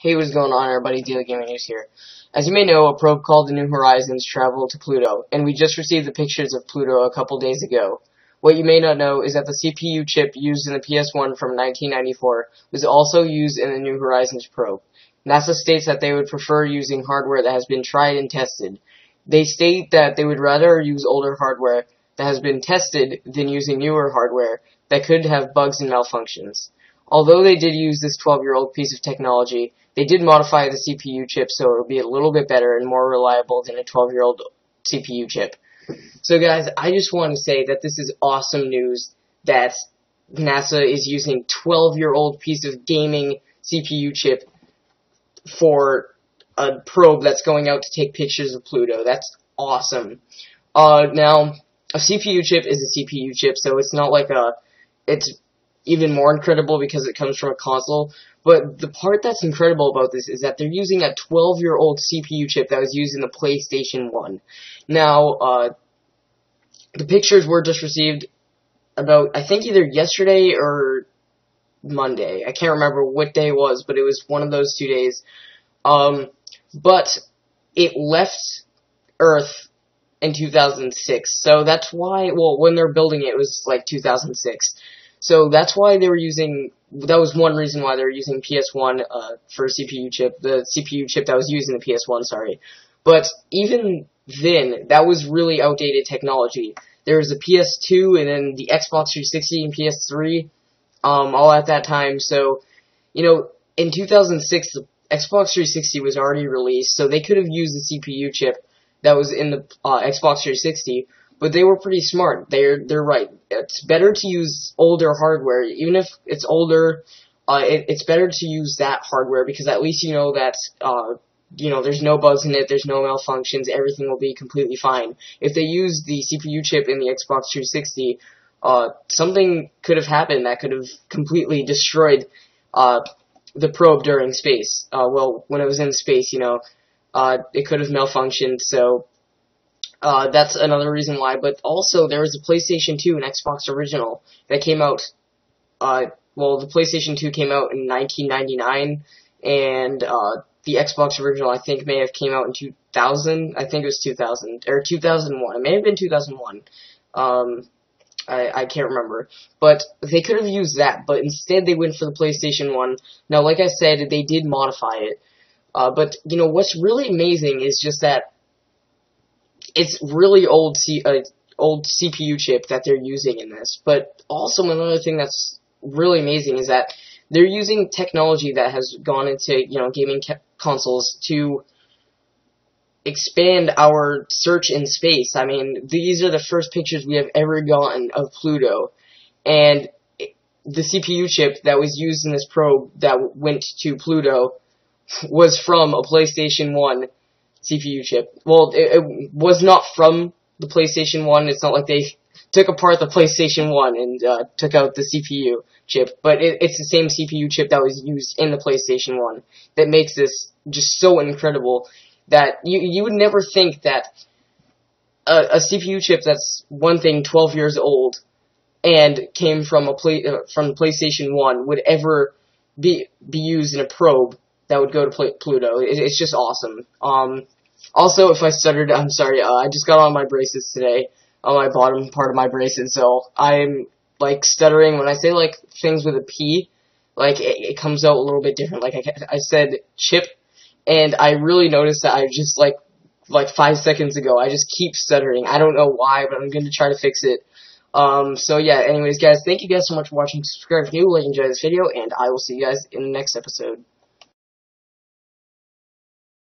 Hey, what's going on, everybody? Daily Gaming News here. As you may know, a probe called the New Horizons traveled to Pluto, and we just received the pictures of Pluto a couple days ago. What you may not know is that the CPU chip used in the PS1 from 1994 was also used in the New Horizons probe. NASA states that they would prefer using hardware that has been tried and tested. They state that they would rather use older hardware that has been tested than using newer hardware that could have bugs and malfunctions. Although they did use this 12-year-old piece of technology, they did modify the CPU chip so it would be a little bit better and more reliable than a 12-year-old CPU chip. So guys, I just want to say that this is awesome news that NASA is using 12-year-old piece of gaming CPU chip for a probe that's going out to take pictures of Pluto. That's awesome. Now, a CPU chip is a CPU chip, so it's not like it's even more incredible because it comes from a console. But the part that's incredible about this is that they're using a 12-year-old CPU chip that was used in the PlayStation 1. Now, the pictures were just received about, I think, either yesterday or Monday. I can't remember what day it was, but it was one of those 2 days. But it left Earth in 2006, so that's why, well, when they're building it, it was like 2006. So that's why they were using, that was one reason why they were using PS1 for a CPU chip, the CPU chip that was used in the PS1, sorry. But even then, that was really outdated technology. There was a PS2 and then the Xbox 360 and PS3, all at that time. So, you know, in 2006, the Xbox 360 was already released, so they could have used the CPU chip that was in the Xbox 360, but they were pretty smart. They're right. It's better to use older hardware, even if it's older. It's better to use that hardware because at least you know that you know there's no bugs in it, there's no malfunctions, everything will be completely fine. If they use the CPU chip in the Xbox 360, something could have happened that could have completely destroyed the probe during space. Well, when it was in space, you know, it could have malfunctioned. So. That's another reason why, but also there was a PlayStation 2 and Xbox Original that came out, well, the PlayStation 2 came out in 1999, and the Xbox Original, I think, may have came out in 2000, I think it was 2000, or 2001, it may have been 2001, I can't remember, but they could have used that, but instead they went for the PlayStation 1. Now, like I said, they did modify it, but, you know, what's really amazing is just that it's really old CPU chip that they're using in this. But also another thing that's really amazing is that they're using technology that has gone into, you know, gaming consoles to expand our search in space. I mean, these are the first pictures we have ever gotten of Pluto, and the CPU chip that was used in this probe that went to Pluto was from a PlayStation 1 CPU chip. Well, it was not from the PlayStation 1. It's not like they took apart the PlayStation 1 and took out the CPU chip, but it's the same CPU chip that was used in the PlayStation 1 that makes this just so incredible that you would never think that a CPU chip that's one thing 12 years old and came from from the PlayStation 1 would ever be used in a probe that would go to Pluto. It's just awesome. Also, if I stuttered, I'm sorry, I just got on my braces today, on my bottom part of my braces, so I'm, like, stuttering. When I say, like, things with a P, like, it comes out a little bit different. Like, I said chip, and I really noticed that I just, like 5 seconds ago, I just keep stuttering. I don't know why, but I'm going to try to fix it. So yeah, anyways, guys, thank you guys so much for watching. Subscribe if you're new, like, enjoy this video, and I will see you guys in the next episode.